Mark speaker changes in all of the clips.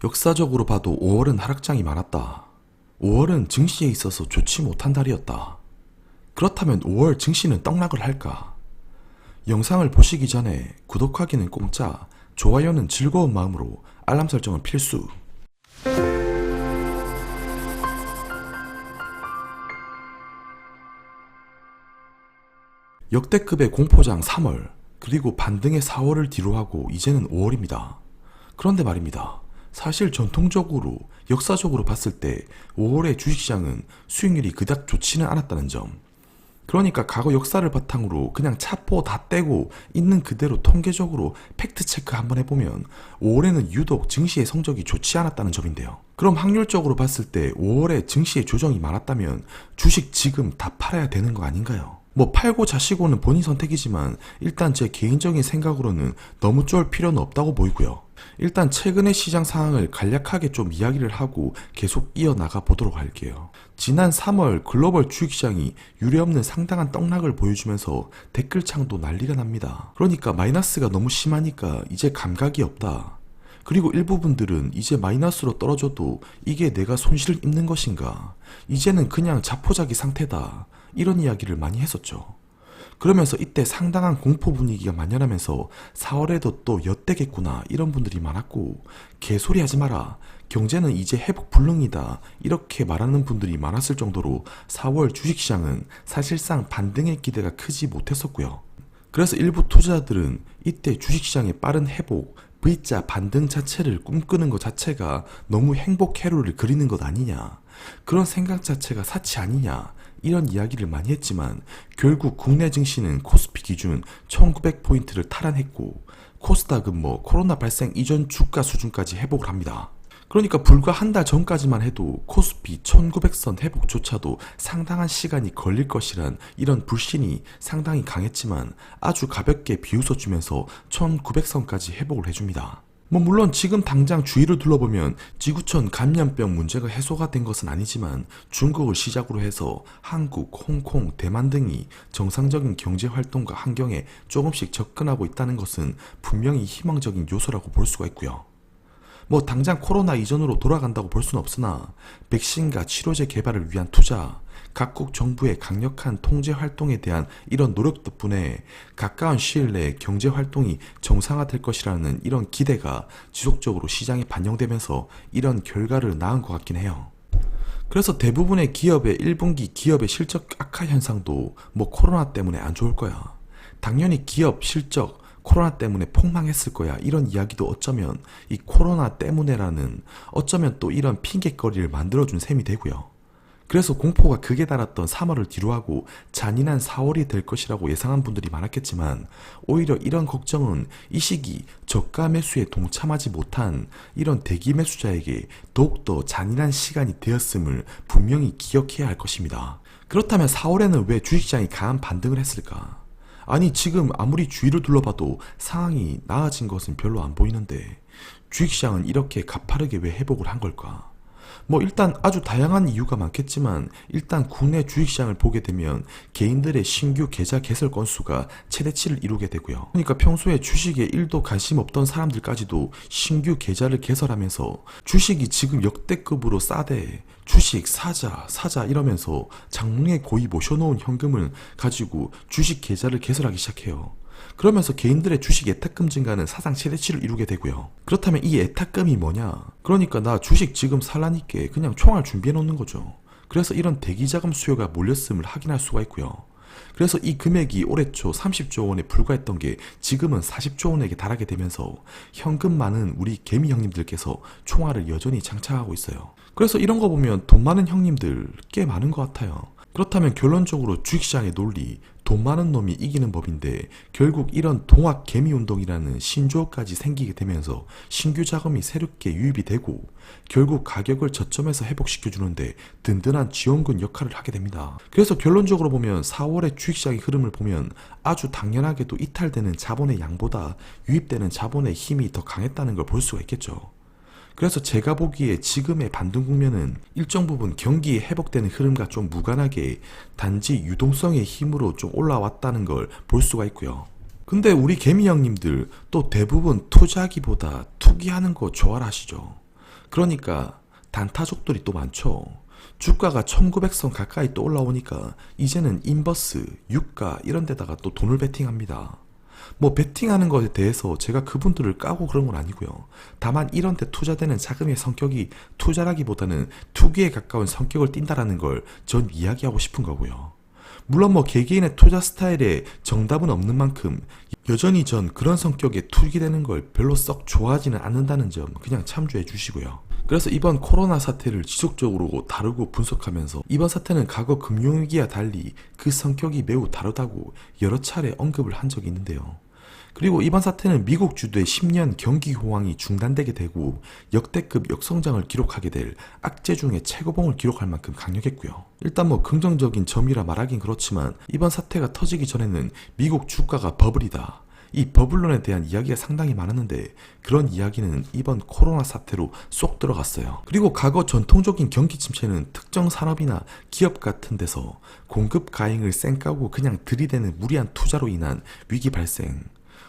Speaker 1: 역사적으로 봐도 5월은 하락장이 많았다. 5월은 증시에 있어서 좋지 못한 달이었다. 그렇다면 5월 증시는 떡락을 할까? 영상을 보시기 전에 구독하기는 공짜, 좋아요는 즐거운 마음으로, 알람 설정은 필수. 역대급의 공포장 3월, 그리고 반등의 4월을 뒤로하고 이제는 5월입니다. 그런데 말입니다. 사실 전통적으로 역사적으로 봤을 때 5월의 주식시장은 수익률이 그닥 좋지는 않았다는 점, 그러니까 과거 역사를 바탕으로 그냥 차포 다 떼고 있는 그대로 통계적으로 팩트체크 한번 해보면 5월에는 유독 증시의 성적이 좋지 않았다는 점인데요. 그럼 확률적으로 봤을 때 5월에 증시의 조정이 많았다면 주식 지금 다 팔아야 되는 거 아닌가요? 뭐 팔고 자시고는 본인 선택이지만 일단 제 개인적인 생각으로는 너무 쫄 필요는 없다고 보이고요. 일단 최근의 시장 상황을 간략하게 좀 이야기를 하고 계속 이어나가 보도록 할게요. 지난 3월 글로벌 주식시장이 유례없는 상당한 떡락을 보여주면서 댓글창도 난리가 납니다. 그러니까 마이너스가 너무 심하니까 이제 감각이 없다. 그리고 일부분들은 이제 마이너스로 떨어져도 이게 내가 손실을 입는 것인가? 이제는 그냥 자포자기 상태다. 이런 이야기를 많이 했었죠. 그러면서 이때 상당한 공포 분위기가 만연하면서 4월에도 또 엿대겠구나 이런 분들이 많았고, 개소리 하지 마라, 경제는 이제 회복 불능이다 이렇게 말하는 분들이 많았을 정도로 4월 주식시장은 사실상 반등의 기대가 크지 못했었고요. 그래서 일부 투자자들은 이때 주식시장의 빠른 회복, V자 반등 자체를 꿈꾸는 것 자체가 너무 행복 회로를 그리는 것 아니냐, 그런 생각 자체가 사치 아니냐, 이런 이야기를 많이 했지만 결국 국내 증시는 코스피 기준 1900포인트를 탈환했고, 코스닥은 코로나 발생 이전 주가 수준까지 회복을 합니다. 그러니까 불과 한 달 전까지만 해도 코스피 1900선 회복조차도 상당한 시간이 걸릴 것이란 이런 불신이 상당히 강했지만 아주 가볍게 비웃어주면서 1900선까지 회복을 해줍니다. 물론 지금 당장 주위를 둘러보면 지구촌 감염병 문제가 해소가 된 것은 아니지만 중국을 시작으로 해서 한국, 홍콩, 대만 등이 정상적인 경제활동과 환경에 조금씩 접근하고 있다는 것은 분명히 희망적인 요소라고 볼 수가 있고요. 당장 코로나 이전으로 돌아간다고 볼 수는 없으나 백신과 치료제 개발을 위한 투자, 각국 정부의 강력한 통제 활동에 대한 이런 노력 덕분에 가까운 시일 내에 경제 활동이 정상화될 것이라는 이런 기대가 지속적으로 시장에 반영되면서 이런 결과를 낳은 것 같긴 해요. 그래서 대부분의 기업의 1분기 기업의 실적 악화 현상도 코로나 때문에 안 좋을 거야, 당연히 기업 실적 코로나 때문에 폭망했을 거야, 이런 이야기도 어쩌면 이 코로나 때문에라는 어쩌면 또 이런 핑계거리를 만들어준 셈이 되고요. 그래서 공포가 극에 달았던 3월을 뒤로하고 잔인한 4월이 될 것이라고 예상한 분들이 많았겠지만 오히려 이런 걱정은 이 시기 저가 매수에 동참하지 못한 이런 대기 매수자에게 더욱더 잔인한 시간이 되었음을 분명히 기억해야 할 것입니다. 그렇다면 4월에는 왜 주식시장이 강한 반등을 했을까? 아니, 지금 아무리 주위를 둘러봐도 상황이 나아진 것은 별로 안 보이는데 주식시장은 이렇게 가파르게 왜 회복을 한 걸까? 일단 아주 다양한 이유가 많겠지만 일단 국내 주식시장을 보게 되면 개인들의 신규 계좌 개설 건수가 최대치를 이루게 되고요. 그러니까 평소에 주식에 1도 관심 없던 사람들까지도 신규 계좌를 개설하면서 주식이 지금 역대급으로 싸대, 주식 사자 이러면서 장롱에 고이 모셔놓은 현금을 가지고 주식 계좌를 개설하기 시작해요. 그러면서 개인들의 주식 예탁금 증가는 사상 최대치를 이루게 되고요. 그렇다면 이 예탁금이 뭐냐? 그러니까 나 주식 지금 살라니까 그냥 총알 준비해 놓는 거죠. 그래서 이런 대기자금 수요가 몰렸음을 확인할 수가 있고요. 그래서 이 금액이 올해 초 30조 원에 불과했던 게 지금은 40조 원에게 달하게 되면서 현금 많은 우리 개미 형님들께서 총알을 여전히 장착하고 있어요. 그래서 이런 거 보면 돈 많은 형님들 꽤 많은 것 같아요. 그렇다면 결론적으로 주식시장의 논리, 돈 많은 놈이 이기는 법인데 결국 이런 동학 개미운동이라는 신조어까지 생기게 되면서 신규 자금이 새롭게 유입이 되고 결국 가격을 저점에서 회복시켜주는데 든든한 지원군 역할을 하게 됩니다. 그래서 결론적으로 보면 4월의 주식시장의 흐름을 보면 아주 당연하게도 이탈되는 자본의 양보다 유입되는 자본의 힘이 더 강했다는 걸 볼 수가 있겠죠. 그래서 제가 보기에 지금의 반등 국면은 일정 부분 경기 회복되는 흐름과 좀 무관하게 단지 유동성의 힘으로 좀 올라왔다는 걸 볼 수가 있고요. 근데 우리 개미 형님들 또 대부분 투자기보다 투기하는 거 좋아라 하시죠. 그러니까 단타족들이 또 많죠. 주가가 1900선 가까이 또 올라오니까 이제는 인버스, 유가 이런 데다가 또 돈을 베팅합니다. 뭐 베팅하는 것에 대해서 제가 그분들을 까고 그런 건 아니고요. 다만 이런 데 투자되는 자금의 성격이 투자라기보다는 투기에 가까운 성격을 띈다라는 걸 전 이야기하고 싶은 거고요. 물론 뭐 개개인의 투자 스타일에 정답은 없는 만큼 여전히 전 그런 성격에 투기되는 걸 별로 썩 좋아하지는 않는다는 점 그냥 참조해 주시고요. 그래서 이번 코로나 사태를 지속적으로 다루고 분석하면서 이번 사태는 과거 금융위기와 달리 그 성격이 매우 다르다고 여러 차례 언급을 한 적이 있는데요. 그리고 이번 사태는 미국 주도의 10년 경기 호황이 중단되게 되고 역대급 역성장을 기록하게 될 악재 중에 최고봉을 기록할 만큼 강력했고요. 일단 뭐 긍정적인 점이라 말하긴 그렇지만 이번 사태가 터지기 전에는 미국 주가가 버블이다, 이 버블론에 대한 이야기가 상당히 많았는데 그런 이야기는 이번 코로나 사태로 쏙 들어갔어요. 그리고 과거 전통적인 경기 침체는 특정 산업이나 기업 같은 데서 공급 가행을 쌩까고 그냥 들이대는 무리한 투자로 인한 위기 발생,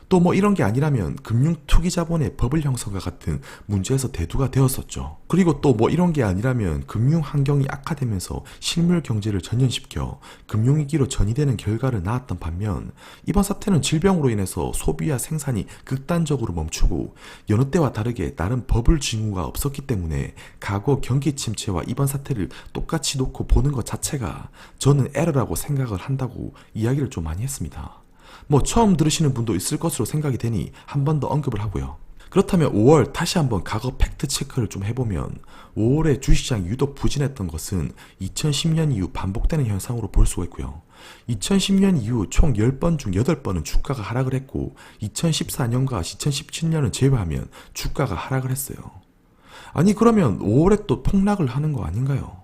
Speaker 1: 또 뭐 이런 게 아니라면 금융 투기 자본의 버블 형성과 같은 문제에서 대두가 되었었죠. 그리고 또 뭐 이런 게 아니라면 금융 환경이 악화되면서 실물 경제를 전염시켜 금융위기로 전이되는 결과를 낳았던 반면 이번 사태는 질병으로 인해서 소비와 생산이 극단적으로 멈추고 여느 때와 다르게 나름 버블 징후가 없었기 때문에 과거 경기 침체와 이번 사태를 똑같이 놓고 보는 것 자체가 저는 에러라고 생각을 한다고 이야기를 좀 많이 했습니다. 뭐 처음 들으시는 분도 있을 것으로 생각이 되니 한 번 더 언급을 하고요. 그렇다면 5월 다시 한번 과거 팩트 체크를 좀 해보면 5월에 주식시장이 유독 부진했던 것은 2010년 이후 반복되는 현상으로 볼 수가 있고요. 2010년 이후 총 10번 중 8번은 주가가 하락을 했고 2014년과 2017년을 제외하면 주가가 하락을 했어요. 아니 그러면 5월에 또 폭락을 하는 거 아닌가요?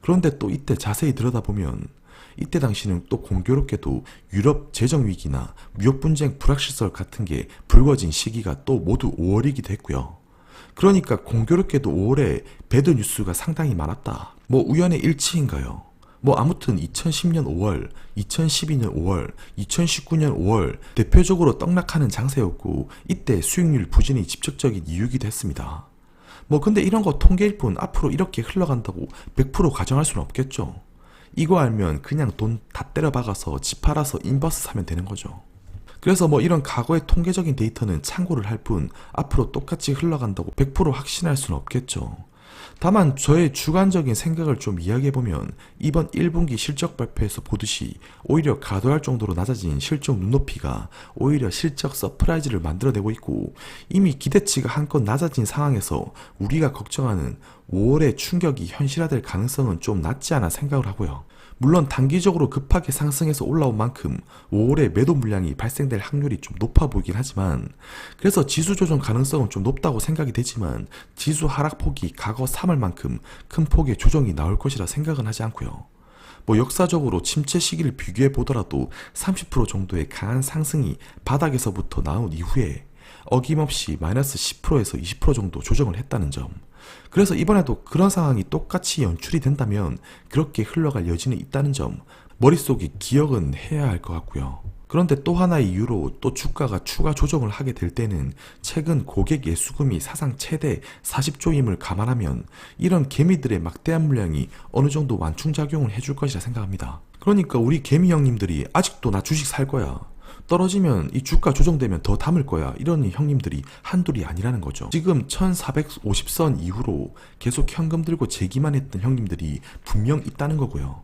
Speaker 1: 그런데 또 이때 자세히 들여다보면 이때 당시는 또 공교롭게도 유럽 재정위기나 무역분쟁 불확실성 같은 게 불거진 시기가 또 모두 5월이기도 했고요. 그러니까 공교롭게도 5월에 배드 뉴스가 상당히 많았다. 뭐 우연의 일치인가요? 뭐 아무튼 2010년 5월, 2012년 5월, 2019년 5월 대표적으로 떡락하는 장세였고 이때 수익률 부진이 직접적인 이유이기도 했습니다. 뭐 근데 이런 거 통계일 뿐 앞으로 이렇게 흘러간다고 100% 가정할 수는 없겠죠. 이거 알면 그냥 돈 다 때려 박아서 집 팔아서 인버스 사면 되는 거죠. 그래서 뭐 이런 과거의 통계적인 데이터는 참고를 할 뿐 앞으로 똑같이 흘러간다고 100% 확신할 수는 없겠죠. 다만 저의 주관적인 생각을 좀 이야기해보면 이번 1분기 실적 발표에서 보듯이 오히려 가도할 정도로 낮아진 실적 눈높이가 오히려 실적 서프라이즈를 만들어내고 있고 이미 기대치가 한껏 낮아진 상황에서 우리가 걱정하는 5월의 충격이 현실화될 가능성은 좀 낮지 않아 생각을 하고요. 물론 단기적으로 급하게 상승해서 올라온 만큼 5월에 매도 물량이 발생될 확률이 좀 높아 보이긴 하지만 그래서 지수 조정 가능성은 좀 높다고 생각이 되지만 지수 하락폭이 과거 3월만큼 큰 폭의 조정이 나올 것이라 생각은 하지 않고요. 뭐 역사적으로 침체 시기를 비교해 보더라도 30% 정도의 강한 상승이 바닥에서부터 나온 이후에 어김없이 마이너스 10%에서 20% 정도 조정을 했다는 점, 그래서 이번에도 그런 상황이 똑같이 연출이 된다면 그렇게 흘러갈 여지는 있다는 점 머릿속에 기억은 해야 할 것 같고요. 그런데 또 하나의 이유로 또 주가가 추가 조정을 하게 될 때는 최근 고객 예수금이 사상 최대 40조임을 감안하면 이런 개미들의 막대한 물량이 어느 정도 완충작용을 해줄 것이라 생각합니다. 그러니까 우리 개미 형님들이 아직도 나 주식 살 거야, 떨어지면 이 주가 조정되면 더 담을 거야, 이런 형님들이 한둘이 아니라는 거죠. 지금 1450선 이후로 계속 현금 들고 재기만 했던 형님들이 분명 있다는 거고요.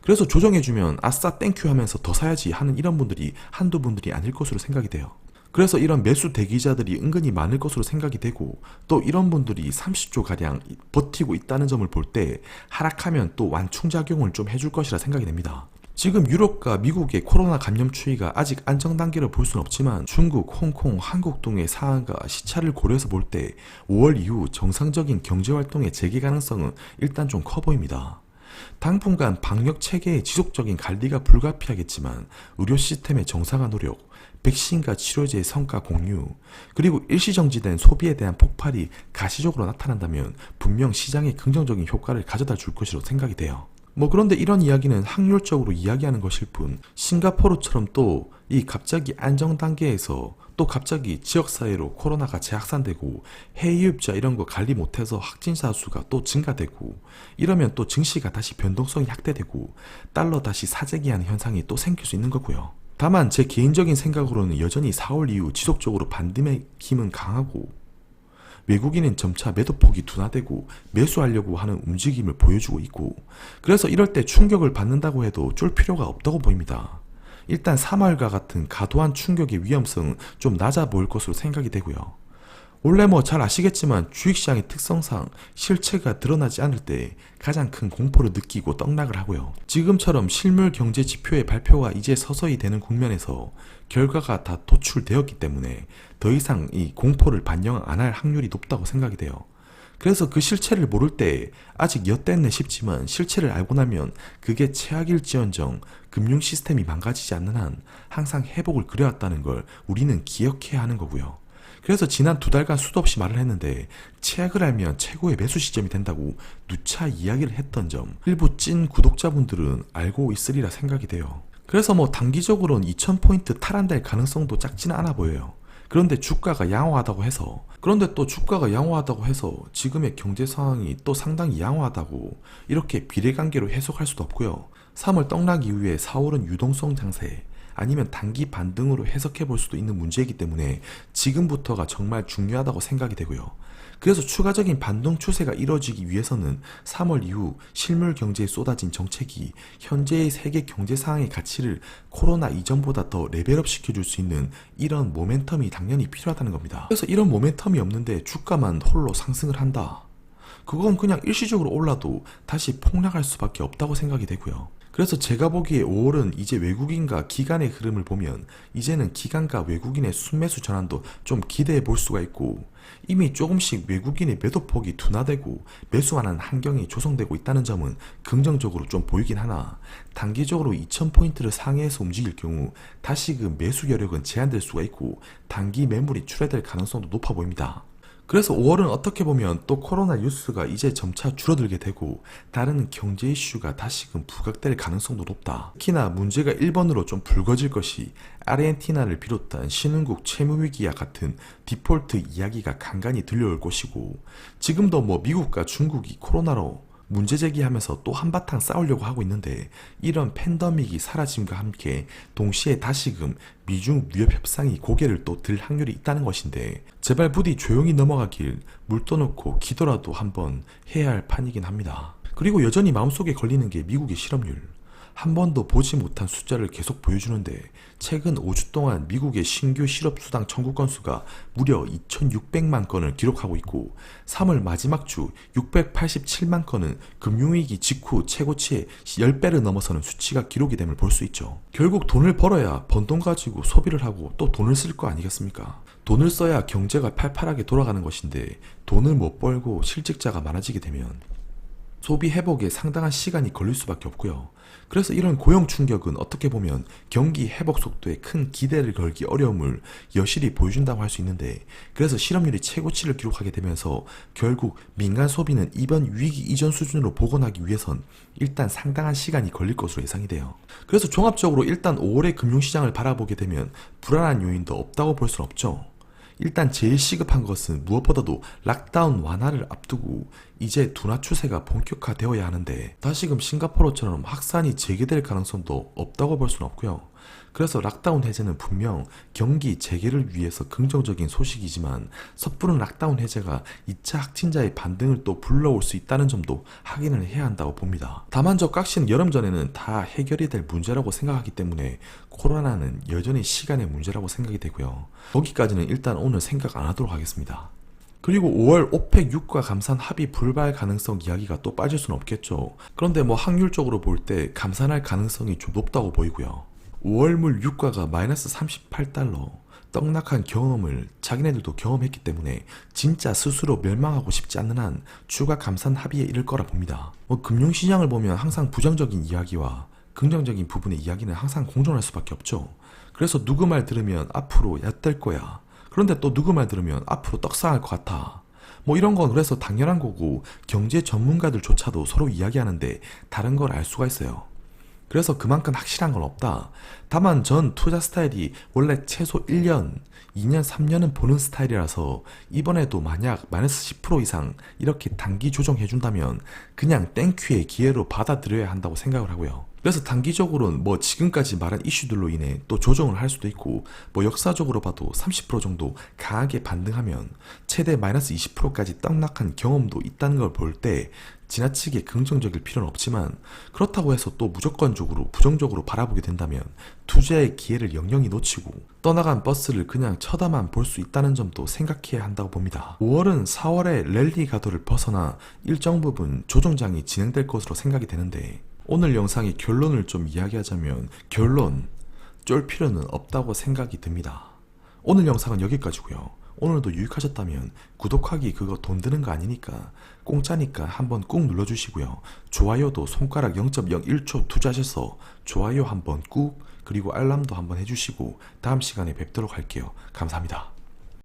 Speaker 1: 그래서 조정해주면 아싸 땡큐 하면서 더 사야지 하는 이런 분들이 한두 분들이 아닐 것으로 생각이 돼요. 그래서 이런 매수 대기자들이 은근히 많을 것으로 생각이 되고 또 이런 분들이 30조가량 버티고 있다는 점을 볼 때 하락하면 또 완충작용을 좀 해줄 것이라 생각이 됩니다. 지금 유럽과 미국의 코로나 감염 추이가 아직 안정 단계로 볼 수는 없지만 중국, 홍콩, 한국 등의 상황과 시차를 고려해서 볼 때 5월 이후 정상적인 경제활동의 재개 가능성은 일단 좀 커 보입니다. 당분간 방역 체계의 지속적인 관리가 불가피하겠지만 의료 시스템의 정상화 노력, 백신과 치료제의 성과 공유, 그리고 일시정지된 소비에 대한 폭발이 가시적으로 나타난다면 분명 시장에 긍정적인 효과를 가져다 줄 것이라고 생각이 돼요. 그런데 이런 이야기는 확률적으로 이야기하는 것일 뿐, 싱가포르처럼 또 이 갑자기 안정 단계에서 또 갑자기 지역사회로 코로나가 재확산되고 해외유입자 이런 거 관리 못해서 확진자 수가 또 증가되고 이러면 또 증시가 다시 변동성이 확대되고 달러 다시 사재기하는 현상이 또 생길 수 있는 거고요. 다만 제 개인적인 생각으로는 여전히 4월 이후 지속적으로 반등의 힘은 강하고 외국인은 점차 매도폭이 둔화되고 매수하려고 하는 움직임을 보여주고 있고, 그래서 이럴 때 충격을 받는다고 해도 쫄 필요가 없다고 보입니다. 일단 3월과 같은 과도한 충격의 위험성은 좀 낮아 보일 것으로 생각이 되고요. 원래 잘 아시겠지만 주식시장의 특성상 실체가 드러나지 않을 때 가장 큰 공포를 느끼고 떡락을 하고요. 지금처럼 실물 경제 지표의 발표가 이제 서서히 되는 국면에서 결과가 다 도출되었기 때문에 더 이상 이 공포를 반영 안 할 확률이 높다고 생각이 돼요. 그래서 그 실체를 모를 때 아직 엿됐네 싶지만 실체를 알고 나면 그게 최악일지언정 금융 시스템이 망가지지 않는 한 항상 회복을 그려왔다는 걸 우리는 기억해야 하는 거고요. 그래서 지난 2달간 수도 없이 말을 했는데 최악을 알면 최고의 매수 시점이 된다고 누차 이야기를 했던 점, 일부 찐 구독자분들은 알고 있으리라 생각이 돼요. 그래서 단기적으로는 2000포인트 탈환될 가능성도 작지는 않아 보여요. 그런데 주가가 양호하다고 해서 지금의 경제 상황이 또 상당히 양호하다고 이렇게 비례관계로 해석할 수도 없고요. 3월 떡락 이후에 4월은 유동성 장세 아니면 단기 반등으로 해석해 볼 수도 있는 문제이기 때문에 지금부터가 정말 중요하다고 생각이 되고요. 그래서 추가적인 반등 추세가 이뤄지기 위해서는 3월 이후 실물 경제에 쏟아진 정책이 현재의 세계 경제 상황의 가치를 코로나 이전보다 더 레벨업 시켜줄 수 있는 이런 모멘텀이 당연히 필요하다는 겁니다. 그래서 이런 모멘텀이 없는데 주가만 홀로 상승을 한다. 그건 그냥 일시적으로 올라도 다시 폭락할 수밖에 없다고 생각이 되고요. 그래서 제가 보기에 5월은 이제 외국인과 기관의 흐름을 보면 이제는 기관과 외국인의 순매수 전환도 좀 기대해 볼 수가 있고, 이미 조금씩 외국인의 매도폭이 둔화되고 매수하는 환경이 조성되고 있다는 점은 긍정적으로 좀 보이긴 하나, 단기적으로 2000포인트를 상회해서 움직일 경우 다시금 매수 여력은 제한될 수가 있고 단기 매물이 출회될 가능성도 높아 보입니다. 그래서 5월은 어떻게 보면 또 코로나 뉴스가 이제 점차 줄어들게 되고 다른 경제 이슈가 다시금 부각될 가능성도 높다. 특히나 문제가 1번으로 좀 불거질 것이 아르헨티나를 비롯한 신흥국 채무위기와 같은 디폴트 이야기가 간간히 들려올 것이고, 지금도 미국과 중국이 코로나로 문제 제기하면서 또 한바탕 싸우려고 하고 있는데, 이런 팬데믹이 사라짐과 함께 동시에 다시금 미중 무역 협상이 고개를 또 들 확률이 있다는 것인데, 제발 부디 조용히 넘어가길 물 떠놓고 기도라도 한번 해야 할 판이긴 합니다. 그리고 여전히 마음속에 걸리는 게 미국의 실업률. 한 번도 보지 못한 숫자를 계속 보여주는데 최근 5주 동안 미국의 신규 실업수당 청구 건수가 무려 2600만 건을 기록하고 있고 3월 마지막 주 687만 건은 금융위기 직후 최고치의 10배를 넘어서는 수치가 기록이 됨을 볼 수 있죠. 결국 돈을 벌어야 번 돈 가지고 소비를 하고 또 돈을 쓸 거 아니겠습니까? 돈을 써야 경제가 팔팔하게 돌아가는 것인데 돈을 못 벌고 실직자가 많아지게 되면 소비 회복에 상당한 시간이 걸릴 수밖에 없고요. 그래서 이런 고용 충격은 어떻게 보면 경기 회복 속도에 큰 기대를 걸기 어려움을 여실히 보여준다고 할 수 있는데, 그래서 실업률이 최고치를 기록하게 되면서 결국 민간 소비는 이번 위기 이전 수준으로 복원하기 위해선 일단 상당한 시간이 걸릴 것으로 예상이 돼요. 그래서 종합적으로 일단 5월의 금융시장을 바라보게 되면 불안한 요인도 없다고 볼 수는 없죠. 일단 제일 시급한 것은 무엇보다도 락다운 완화를 앞두고 이제 둔화 추세가 본격화되어야 하는데, 다시금 싱가포르처럼 확산이 재개될 가능성도 없다고 볼 수는 없고요. 그래서 락다운 해제는 분명 경기 재개를 위해서 긍정적인 소식이지만 섣부른 락다운 해제가 2차 확진자의 반등을 또 불러올 수 있다는 점도 확인을 해야 한다고 봅니다. 다만 저 깍시는 여름 전에는 다 해결이 될 문제라고 생각하기 때문에 코로나는 여전히 시간의 문제라고 생각이 되고요. 거기까지는 일단 오늘 생각 안 하도록 하겠습니다. 그리고 5월 오펙 6과 감산 합의 불발 가능성 이야기가 또 빠질 수는 없겠죠. 그런데 확률적으로 볼 때 감산할 가능성이 좀 높다고 보이고요. 5월물 유가가 마이너스 38달러 떡락한 경험을 자기네들도 경험했기 때문에 진짜 스스로 멸망하고 싶지 않는 한 추가 감산 합의에 이를 거라 봅니다. 금융시장을 보면 항상 부정적인 이야기와 긍정적인 부분의 이야기는 항상 공존할 수밖에 없죠. 그래서 누구 말 들으면 앞으로 얕될 거야. 그런데 또 누구 말 들으면 앞으로 떡상할 것 같아. 뭐 이런 건 그래서 당연한 거고 경제 전문가들조차도 서로 이야기하는데 다른 걸 알 수가 있어요. 그래서 그만큼 확실한 건 없다. 다만 전 투자 스타일이 원래 최소 1년, 2년, 3년은 보는 스타일이라서 이번에도 만약 마이너스 10% 이상 이렇게 단기 조정해준다면 그냥 땡큐의 기회로 받아들여야 한다고 생각을 하고요. 그래서 단기적으로는 뭐 지금까지 말한 이슈들로 인해 또 조정을 할 수도 있고 뭐 역사적으로 봐도 30% 정도 강하게 반등하면 최대 마이너스 20%까지 떡락한 경험도 있다는 걸 볼 때 지나치게 긍정적일 필요는 없지만 그렇다고 해서 또 무조건적으로 부정적으로 바라보게 된다면 투자의 기회를 영영이 놓치고 떠나간 버스를 그냥 쳐다만 볼 수 있다는 점도 생각해야 한다고 봅니다. 5월은 4월의 랠리 가도를 벗어나 일정 부분 조정장이 진행될 것으로 생각이 되는데 오늘 영상의 결론을 좀 이야기하자면 결론, 쫄 필요는 없다고 생각이 듭니다. 오늘 영상은 여기까지고요. 오늘도 유익하셨다면 구독하기 그거 돈 드는 거 아니니까 공짜니까 한번 꾹 눌러주시고요. 좋아요도 손가락 0.01초 투자하셔서 좋아요 한번 꾹 그리고 알람도 한번 해주시고 다음 시간에 뵙도록 할게요. 감사합니다.